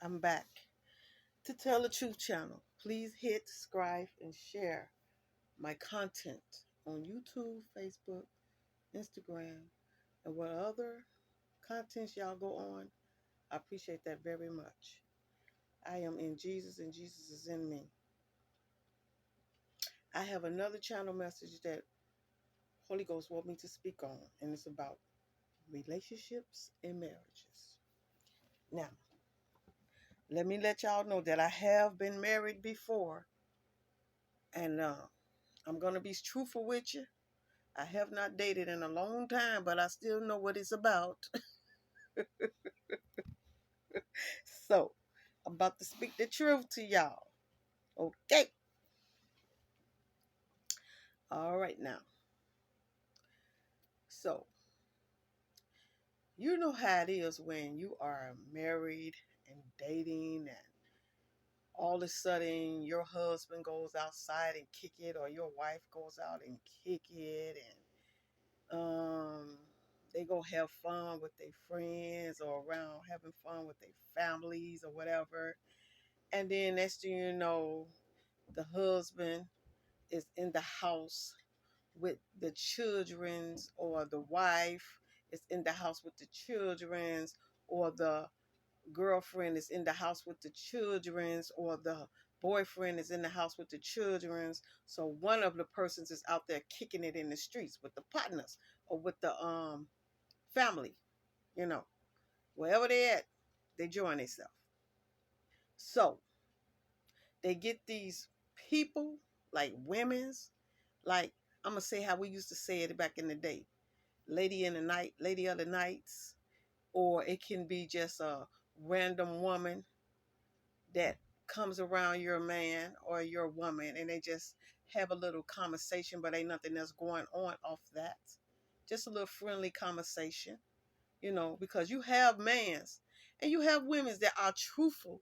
I'm back to Tell the Truth channel. Please hit subscribe and share my content on YouTube, Facebook, Instagram, and what other contents y'all go on. I appreciate that very much. I am in Jesus and Jesus is in me. I have another channel message that Holy Ghost want me to speak on, and it's about relationships and marriages. Now, let me let y'all know that I have been married before, and I'm going to be truthful with you. I have not dated in a long time, but I still know what it's about. So, I'm about to speak the truth to y'all. Okay. All right now. So, you know how it is when you are married and dating, and all of a sudden your husband goes outside and kick it, or your wife goes out and kick it, and they go have fun with their friends or around having fun with their families or whatever. And then next thing you know, the husband is in the house with the children's, or the wife is in the house with the children's, or the girlfriend is in the house with the children's, or the boyfriend is in the house with the children's. So one of the persons is out there kicking it in the streets with the partners, or with the family, you know, wherever they at, they join themselves. So they get these people, like women's, like, I'm gonna say how we used to say it back in the day, lady in the night, lady of the nights, or it can be just a random woman that comes around your man or your woman, and they just have a little conversation, but ain't nothing else going on off that. Just a little friendly conversation, because you have mans and you have women that are truthful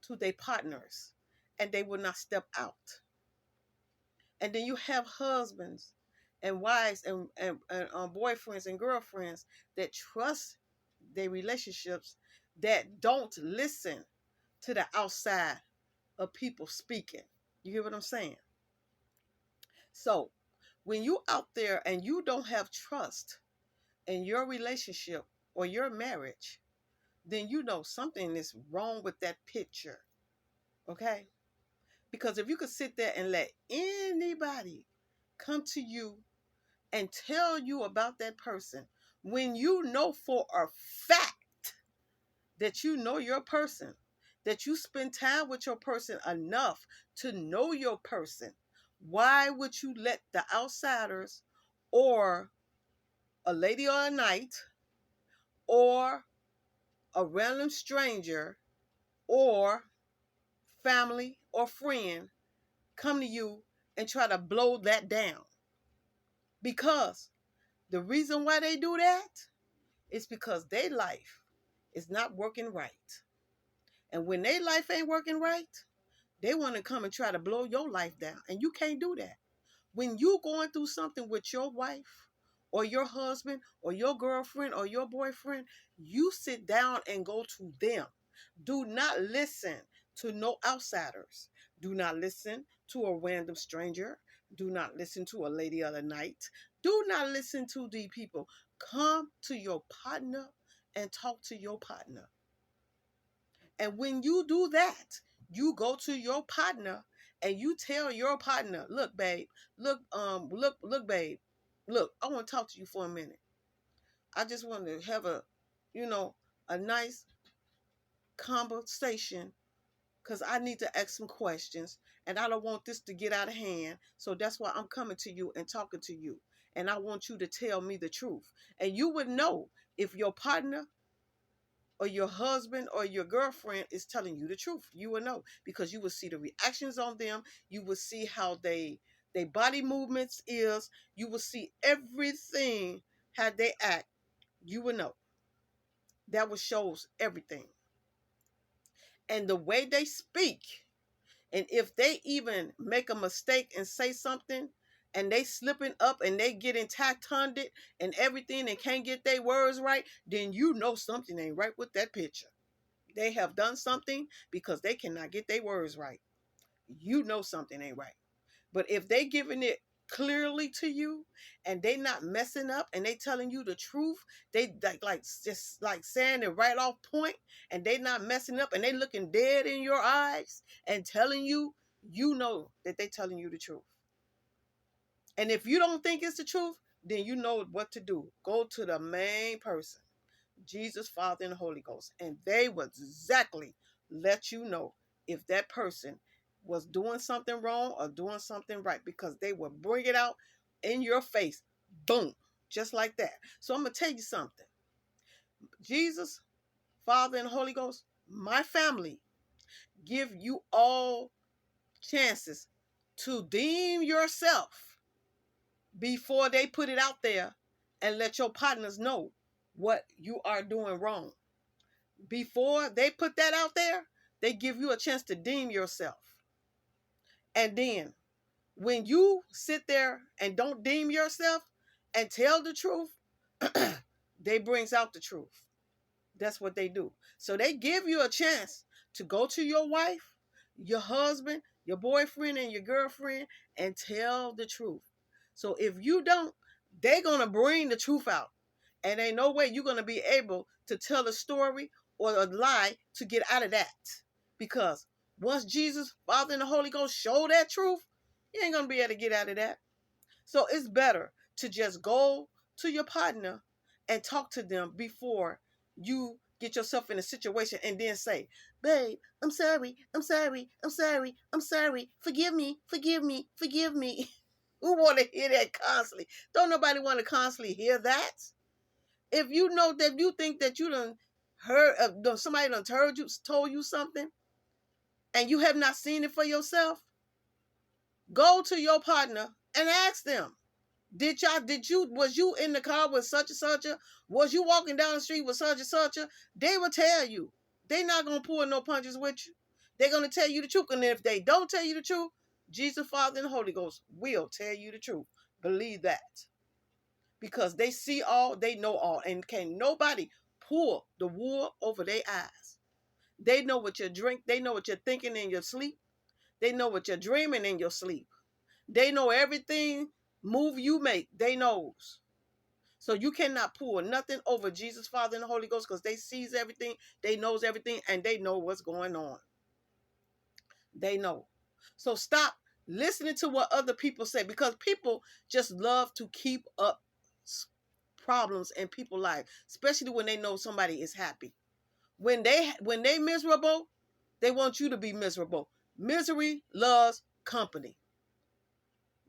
to their partners, and they will not step out. And then you have husbands and wives and boyfriends and girlfriends that trust their relationships, that don't listen to the outside of people speaking. You hear what I'm saying? So when you out there and you don't have trust in your relationship or your marriage, then you know something is wrong with that picture. Okay? Because if you could sit there and let anybody come to you and tell you about that person, when you know for a fact that you know your person, that you spend time with your person enough to know your person, why would you let the outsiders, or a lady or a night, or a random stranger, or family or friend come to you and try to blow that down? Because the reason why they do that is because their life is not working right. And when their life ain't working right, they want to come and try to blow your life down. And you can't do that. When you going through something with your wife or your husband or your girlfriend or your boyfriend, you sit down and go to them. Do not listen to no outsiders. Do not listen to a random stranger. Do not listen to a lady of the night. Do not listen to the people. Come to your partner and talk to your partner. And when you do that, you go to your partner and you tell your partner, look, babe, look, babe, look, I want to talk to you for a minute. I just want to have you know, a nice conversation, because I need to ask some questions and I don't want this to get out of hand. So that's why I'm coming to you and talking to you. And I want you to tell me the truth. And you would know if your partner or your husband or your girlfriend is telling you the truth. You will know, because you will see the reactions on them. You will see how they body movements is. You will see everything, how they act. You will know. That will shows everything. And the way they speak, and if they even make a mistake and say something, and they slipping up and they getting tact-tongued and everything and can't get their words right, then you know something ain't right with that picture. They have done something because they cannot get their words right. You know something ain't right. But if they giving it clearly to you and they not messing up and they telling you the truth, they like just like saying it right off point, and they not messing up and they looking dead in your eyes and telling you, you know that they telling you the truth. And if you don't think it's the truth, then you know what to do. Go to the main person, Jesus, Father, and the Holy Ghost, and they will exactly let you know if that person was doing something wrong or doing something right, because they will bring it out in your face. Boom. Just like that. So I'm going to tell you something. Jesus, Father, and Holy Ghost, my family, give you all chances to deem yourself before they put it out there and let your partners know what you are doing wrong. Before they put that out there, they give you a chance to deem yourself. And then when you sit there and don't deem yourself and tell the truth, they brings out the truth. That's what they do. So they give you a chance to go to your wife, your husband, your boyfriend, and your girlfriend and tell the truth. So if you don't, they're going to bring the truth out. And ain't no way you're going to be able to tell a story or a lie to get out of that. Because once Jesus, Father, and the Holy Ghost show that truth, you ain't going to be able to get out of that. So it's better to just go to your partner and talk to them before you get yourself in a situation and then say, babe, I'm sorry, I'm sorry, I'm sorry, I'm sorry, forgive me, forgive me, forgive me. Who want to hear that constantly? Don't nobody want to constantly hear that. If you know that you think that you done heard, somebody done told you something and you have not seen it for yourself, go to your partner and ask them. Was you in the car with such and such a? Was you walking down the street with such and such a? They will tell you. They not going to pull no punches with you. They're going to tell you the truth. And if they don't tell you the truth, Jesus, Father, and the Holy Ghost will tell you the truth. Believe that. Because they see all, they know all. And can nobody pull the wool over their eyes. They know what you drink. They know what you're thinking in your sleep. They know what you're dreaming in your sleep. They know everything move you make. They knows. So you cannot pull nothing over Jesus, Father, and the Holy Ghost, because they sees everything, they knows everything, and they know what's going on. They know. So stop listening to what other people say, because people just love to keep up problems in people's life, especially when they know somebody is happy. When they miserable, they want you to be miserable. Misery loves company.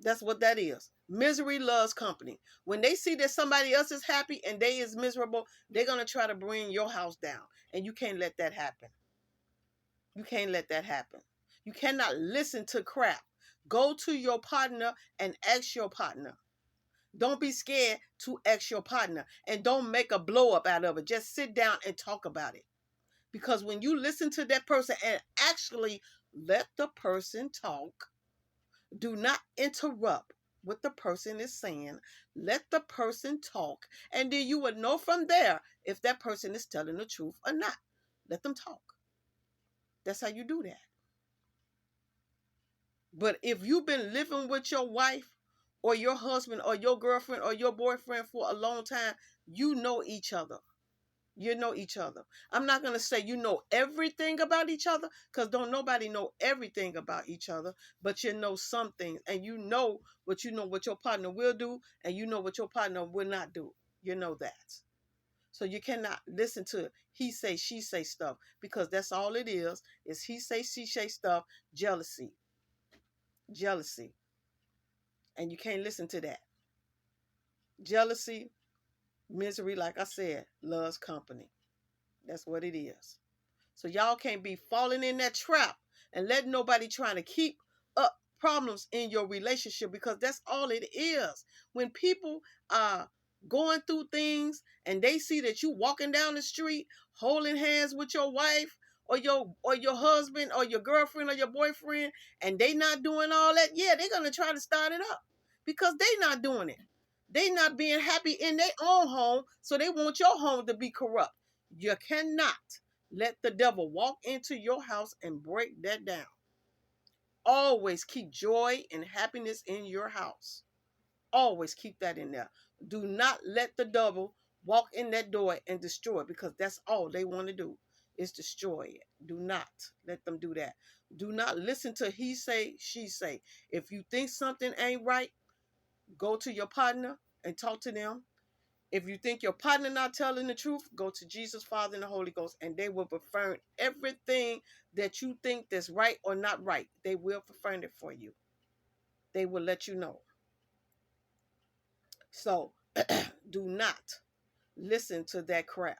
That's what that is. Misery loves company. When they see that somebody else is happy and they is miserable, they're going to try to bring your house down. And you can't let that happen. You can't let that happen. You cannot listen to crap. Go to your partner and ask your partner. Don't be scared to ask your partner. And don't make a blow up out of it. Just sit down and talk about it. Because when you listen to that person and actually let the person talk, do not interrupt what the person is saying. Let the person talk. And then you would know from there if that person is telling the truth or not. Let them talk. That's how you do that. But if you've been living with your wife or your husband or your girlfriend or your boyfriend for a long time, you know each other. You know each other. I'm not going to say you know everything about each other, because don't nobody know everything about each other, but you know some things, and you know what your partner will do, and you know what your partner will not do. You know that. So you cannot listen to he say, she say stuff, because that's all it is he say, she say stuff, jealousy. Jealousy. And you can't listen to that. Jealousy, misery, like I said, loves company. That's what it is. So y'all can't be falling in that trap and letting nobody trying to keep up problems in your relationship, because that's all it is. When people are going through things and they see that you walking down the street holding hands with your wife or your husband or your girlfriend or your boyfriend, and they not doing all that, yeah, they're going to try to start it up, because they not doing it. They not being happy in their own home, so they want your home to be corrupt. You cannot Let the devil walk into your house and break that down. Always keep joy and happiness in your house. Always keep that in there. Do not let the devil walk in that door and destroy it, because that's all they want to do is destroy it. Do not let them do that. Do not listen to he say, she say. If you think something ain't right, go to your partner and talk to them. If you think your partner not telling the truth, go to Jesus, Father, and the Holy Ghost, and they will affirm everything that you think that's right or not right. They will affirm it for you. They will let you know. So do not listen to that crap,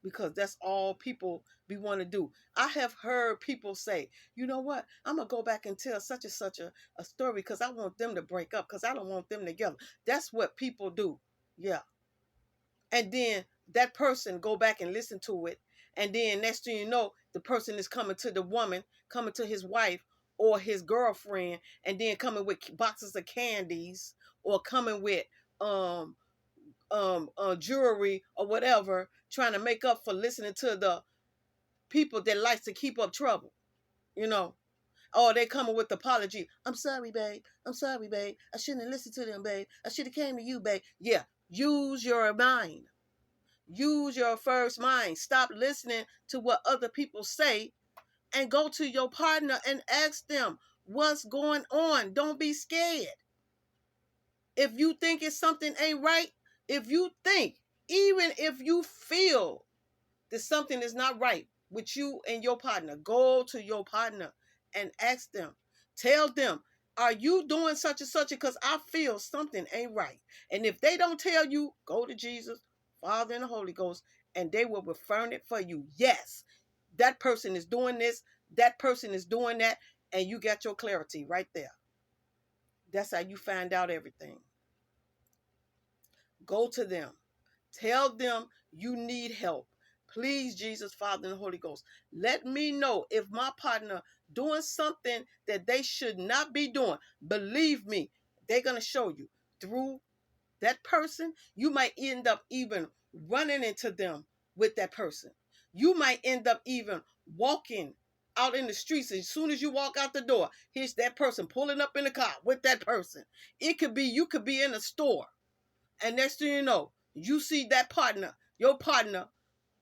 because that's all people be want to do. I have heard people say, you know what, I'm gonna go back and tell such and such a story because I want them to break up, because I don't want them together. That's what people do. Yeah. And then that person go back and listen to it, and then next thing you know, the person is coming to the woman, coming to his wife or his girlfriend, and then coming with boxes of candies, or coming with um jewelry or whatever, trying to make up for listening to the people that likes to keep up trouble, you know. Oh, they coming with apology. I'm sorry, babe. I'm sorry, babe. I shouldn't have listened to them, babe. I should have came to you, babe. Yeah, use your mind. Use your first mind. Stop listening to what other people say and go to your partner and ask them what's going on. Don't be scared. If you think it's something ain't right, if you think, even if you feel that something is not right with you and your partner, go to your partner and ask them. Tell them, are you doing such and such? Because I feel something ain't right. And if they don't tell you, go to Jesus, Father, and the Holy Ghost, and they will affirm it for you. Yes, that person is doing this, that person is doing that, and you got your clarity right there. That's how you find out everything. Go to them. Tell them you need help. Please, Jesus, Father, and the Holy Ghost, let me know if my partner doing something that they should not be doing. Believe me, they're going to show you through that person. You might end up even running into them with that person. You might end up even walking out in the streets. As soon as you walk out the door, here's that person pulling up in the car with that person. It could be, you could be in a store, and next thing you know, you see that partner, your partner,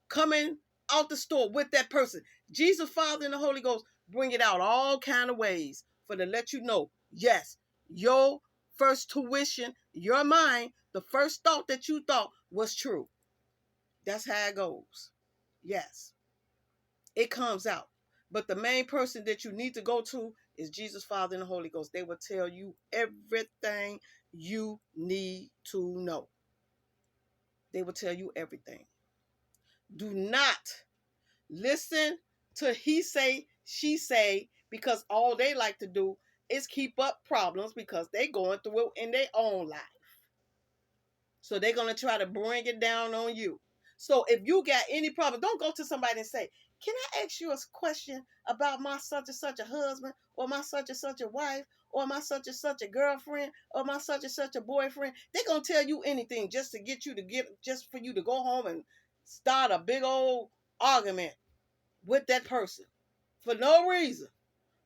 coming out the store with that person. Jesus, Father, and the Holy Ghost bring it out all kind of ways for to let you know, yes, your first tuition, your mind, the first thought that you thought was true. That's how it goes. Yes, it comes out. But the main person that you need to go to is Jesus, Father, and the Holy Ghost. They will tell you everything you need to know. They will tell you everything. Do not listen to he say, she say, because all they like to do is keep up problems because they going through it in their own life. So they're going to try to bring it down on you. So if you got any problem, don't go to somebody and say, can I ask you a question about my such and such a husband, or my such and such a wife, or my such and such a girlfriend, or my such and such a boyfriend? They're going to tell you anything just to get you to just for you to go home and start a big old argument with that person for no reason.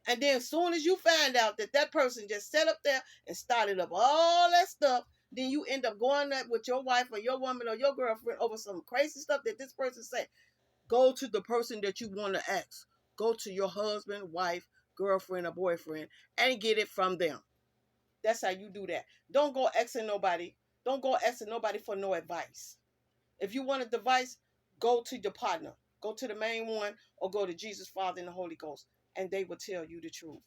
And then as soon as you find out that that person just sat up there and started up all that stuff, then you end up going up with your wife or your woman or your girlfriend over some crazy stuff that this person said. Go to the person that you want to ask. Go to your husband, wife, girlfriend, or boyfriend and get it from them. That's how you do that. Don't go asking nobody. Don't go asking nobody for no advice. If you want a advice, go to your partner. Go to the main one, or go to Jesus, Father, and the Holy Ghost, and they will tell you the truth.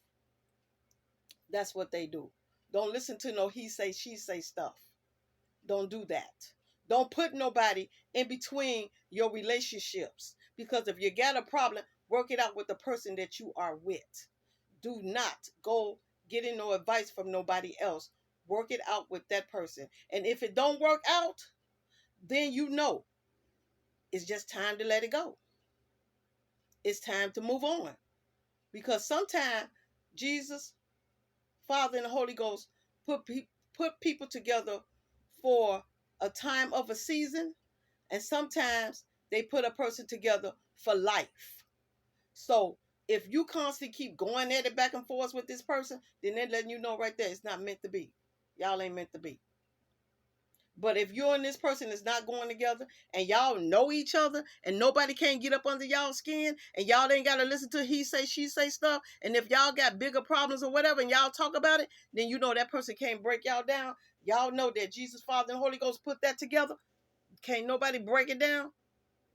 That's what they do. Don't listen to no he say, she say stuff. Don't do that. Don't put nobody in between your relationships, because if you got a problem, work it out with the person that you are with. Do not go getting no advice from nobody else. Work it out with that person. And if it don't work out, then you know it's just time to let it go. It's time to move on. Because sometimes Jesus, Father, and the Holy Ghost put people together for a time of a season, and sometimes they put a person together for life. So if you constantly keep going at it back and forth with this person, then they're letting you know right there it's not meant to be. Y'all ain't meant to be. But if you and this person is not going together and y'all know each other and nobody can get up under y'all skin and y'all ain't got to listen to he say, she say stuff. And if y'all got bigger problems or whatever and y'all talk about it, then you know that person can't break y'all down. Y'all know that Jesus, Father, and Holy Ghost put that together. Can't nobody break it down.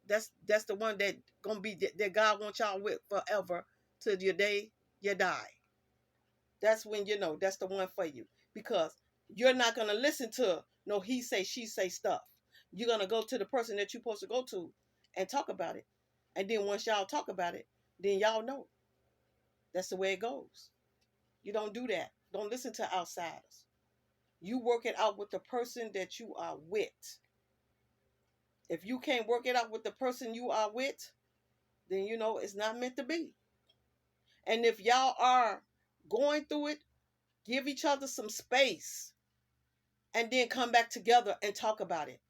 That's the one that gonna be that God wants y'all with forever till your day you die. That's when you know that's the one for you, because you're not gonna listen to no he say she say stuff. You're gonna go to the person that you're supposed to go to and talk about it, and then once y'all talk about it, then y'all know that's the way it goes. You don't do that. Don't listen to outsiders. You work it out with the person that you are with. If you can't work it out with the person you are with, then you know it's not meant to be. And if y'all are going through it, give each other some space and then come back together and talk about it.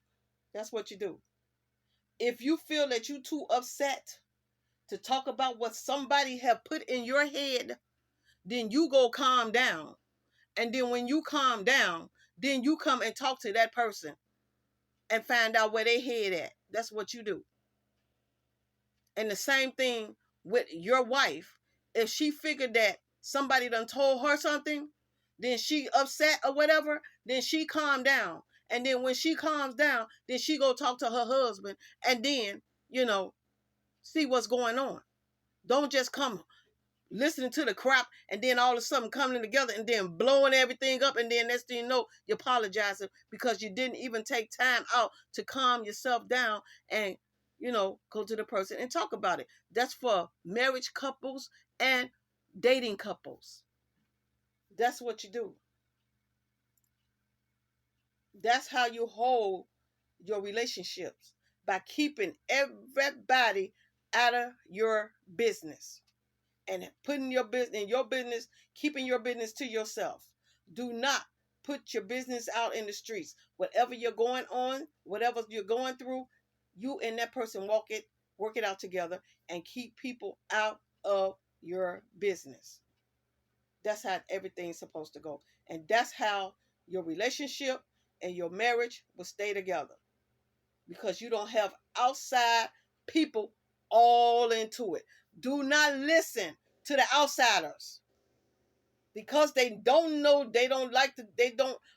That's what you do. If you feel that you too upset to talk about what somebody have put in your head, then you go calm down. And then when you calm down, then you come and talk to that person and find out where they head at. That's what you do. And the same thing with your wife. If she figured that somebody done told her something, then she upset or whatever, then she calm down. And then when she calms down, then she go talk to her husband and then, see what's going on. Don't just come listening to the crap and then all of a sudden coming together and then blowing everything up, and then next thing you know, you're apologizing because you didn't even take time out to calm yourself down and go to the person and talk about it. That's for marriage couples and dating couples. That's what you do. That's how you hold your relationships, by keeping everybody out of your business and putting your business, keeping your business to yourself. Do not put your business out in the streets. Whatever you're going on, whatever you're going through, you and that person work it out together and keep people out of your business. That's how everything's supposed to go. And that's how your relationship and your marriage will stay together. Because you don't have outside people all into it. Do not listen to the outsiders, because they don't know,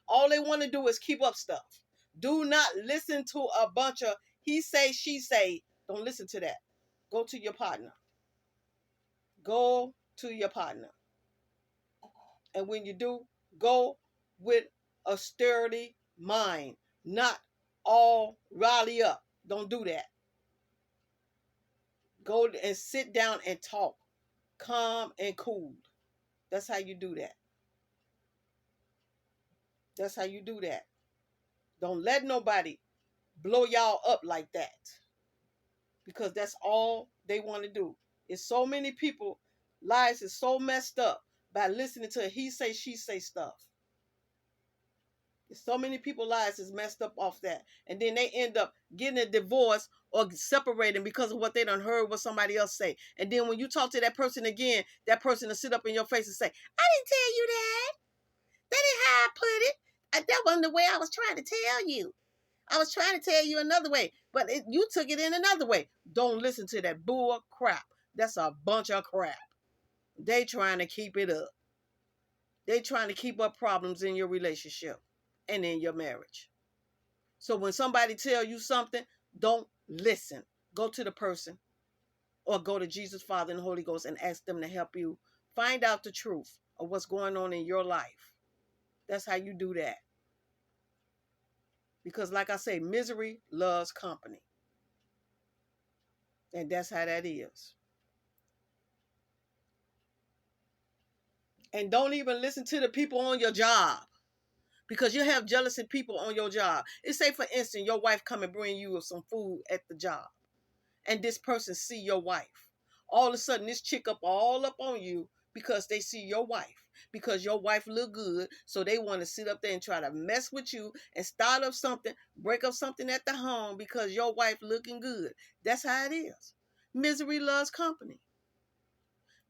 all they want to do is keep up stuff. Do not listen to a bunch of he say, she say. Don't listen to that. Go to your partner. Go to your partner. And when you do, go with a sturdy mind, not all rally up. Don't do that. Go and sit down and talk, calm and cool. That's how you do that. That's how you do that. Don't let nobody blow y'all up like that, because that's all they want to do. It's so many people, lives is so messed up by listening to he say, she say stuff. So many people lives is messed up off that, and then they end up getting a divorce or separating because of what they done heard what somebody else say. And then when you talk to that person again, that person will sit up in your face and say, I didn't tell you that. That ain't how I put it. That wasn't the way I was trying to tell you. I was trying to tell you another way, but you took it in another way. Don't listen to that bull crap. That's a bunch of crap. They trying to keep it up. They trying to keep up problems in your relationship and in your marriage. So when somebody tell you something, don't listen. Go to the person or go to Jesus, Father, and Holy Ghost and ask them to help you find out the truth of what's going on in your life. That's how you do that. Because like I say, misery loves company. And that's how that is. And don't even listen to the people on your job, because you have jealous people on your job. It's say, for instance, your wife come and bring you some food at the job, and this person see your wife. All of a sudden, this chick all up on you because they see your wife. Because your wife look good, so they want to sit up there and try to mess with you and start up something, break up something at the home because your wife looking good. That's how it is. Misery loves company.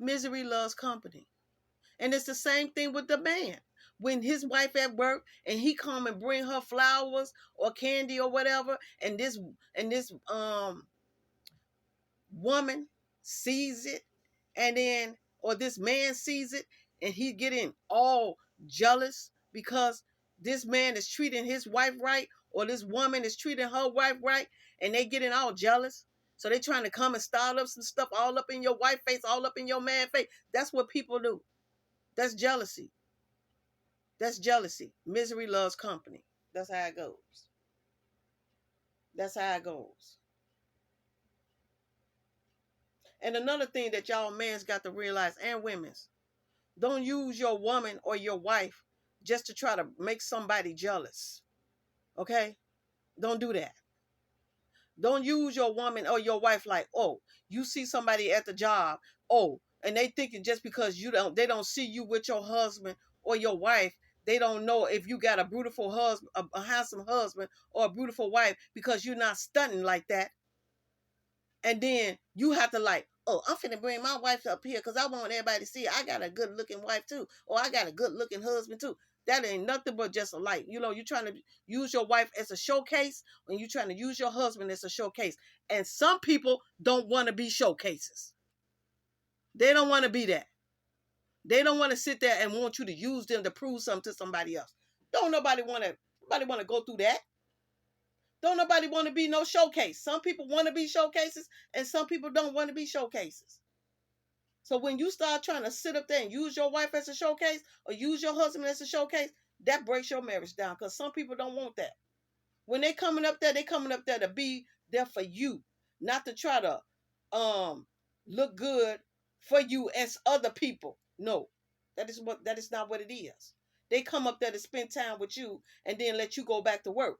Misery loves company. And it's the same thing with the man. When his wife at work and he come and bring her flowers or candy or whatever, and this woman sees it, and then or this man sees it, and he getting all jealous because this man is treating his wife right, or this woman is treating her wife right, and they getting all jealous. So they trying to come and start up some stuff all up in your wife face, all up in your man face. That's what people do. That's jealousy. That's jealousy. Misery loves company. That's how it goes. That's how it goes. And another thing that y'all men's got to realize, and women's, don't use your woman or your wife just to try to make somebody jealous. Okay? Don't do that. Don't use your woman or your wife like, oh, you see somebody at the job, oh, and they thinking just because they don't see you with your husband or your wife, they don't know if you got a beautiful husband, a handsome husband or a beautiful wife because you're not stunting like that. And then you have to like, oh, I'm finna bring my wife up here because I want everybody to see I got a good looking wife too, or I got a good looking husband too. That ain't nothing but just a light. You know, you're trying to use your wife as a showcase, and you're trying to use your husband as a showcase. And some people don't want to be showcases. They don't want to be that. They don't want to sit there and want you to use them to prove something to somebody else. Don't nobody want to go through that. Don't nobody want to be no showcase. Some people want to be showcases, and some people don't want to be showcases. So when you start trying to sit up there and use your wife as a showcase or use your husband as a showcase, that breaks your marriage down because some people don't want that. When they coming up there, they coming up there to be there for you, not to try to look good for you as other people. No, that is not what it is. They come up there to spend time with you and then let you go back to work.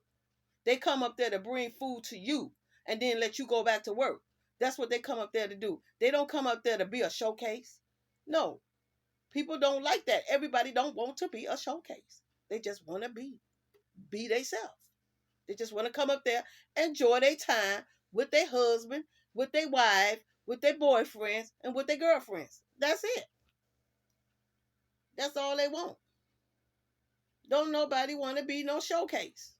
They come up there to bring food to you and then let you go back to work. That's what they come up there to do. They don't come up there to be a showcase. No, people don't like that. Everybody don't want to be a showcase. They just want to be themselves. They just want to come up there, enjoy their time with their husband, with their wife, with their boyfriends, and with their girlfriends. That's it. That's all they want. Don't nobody want to be no showcase.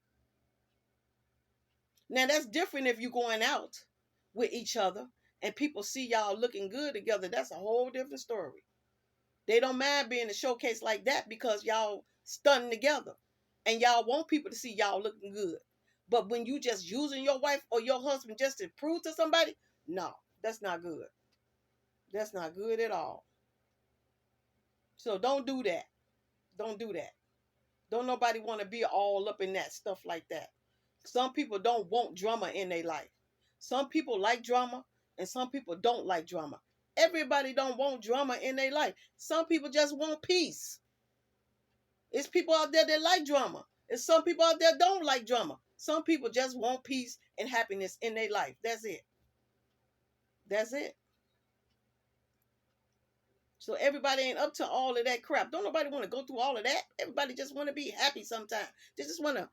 Now that's different if you're going out with each other and people see y'all looking good together. That's a whole different story. They don't mind being a showcase like that because y'all stunning together and y'all want people to see y'all looking good. But when you just using your wife or your husband just to prove to somebody, no, that's not good. That's not good at all. So don't do that. Don't do that. Don't nobody want to be all up in that stuff like that. Some people don't want drama in their life. Some people like drama and some people don't like drama. Everybody don't want drama in their life. Some people just want peace. It's people out there that like drama. It's some people out there don't like drama. Some people just want peace and happiness in their life. That's it. That's it. So everybody ain't up to all of that crap. Don't nobody want to go through all of that. Everybody just want to be happy sometimes. They just want to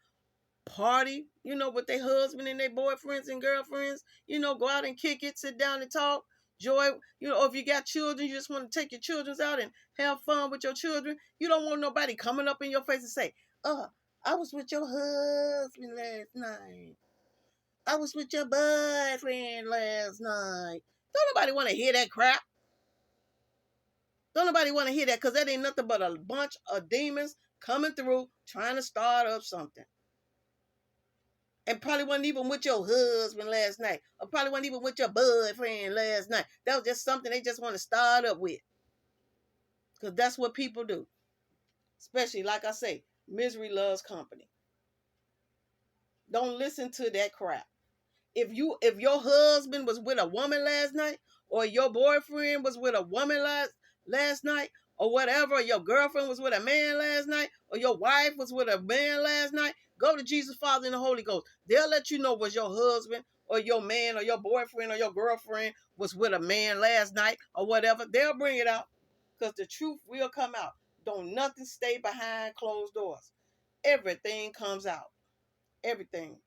party, with their husband and their boyfriends and girlfriends, go out and kick it, sit down and talk, joy, or if you got children, you just want to take your children out and have fun with your children. You don't want nobody coming up in your face and say, I was with your husband last night. I was with your boyfriend last night. Don't nobody want to hear that crap. Don't nobody want to hear that because that ain't nothing but a bunch of demons coming through trying to start up something. And probably wasn't even with your husband last night. Or probably wasn't even with your boyfriend last night. That was just something they just want to start up with. Because that's what people do. Especially, like I say, misery loves company. Don't listen to that crap. If your husband was with a woman last night, or your boyfriend was with a woman last night, or whatever, or your girlfriend was with a man last night, or your wife was with a man last night, go to Jesus, Father, and the Holy Ghost. They'll let you know was your husband or your man or your boyfriend or your girlfriend was with a man last night or whatever. They'll bring it out because the truth will come out. Don't nothing stay behind closed doors. Everything comes out. Everything.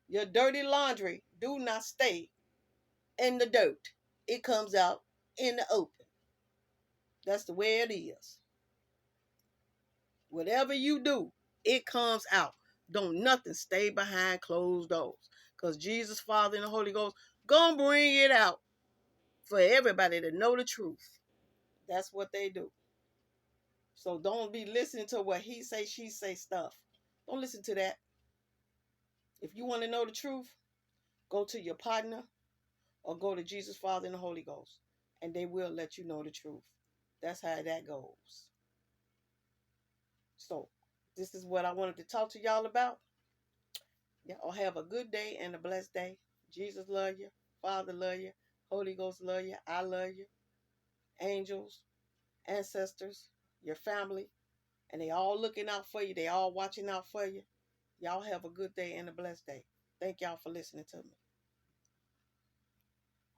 Your dirty laundry do not stay in the dirt. it comes out in the open. That's the way it is. Whatever you do, it comes out. Don't nothing stay behind closed doors. Because Jesus, Father, and the Holy Ghost gonna bring it out for everybody to know the truth. That's what they do. So don't be listening to what he say, she say stuff. Don't listen to that. If you want to know the truth, go to your partner or go to Jesus, Father, and the Holy Ghost. And they will let you know the truth. That's how that goes. So this is what I wanted to talk to y'all about. Y'all have a good day and a blessed day. Jesus love you. Father love you. Holy Ghost love you. I love you. Angels, ancestors, your family. And they all looking out for you. They all watching out for you. Y'all have a good day and a blessed day. Thank y'all for listening to me.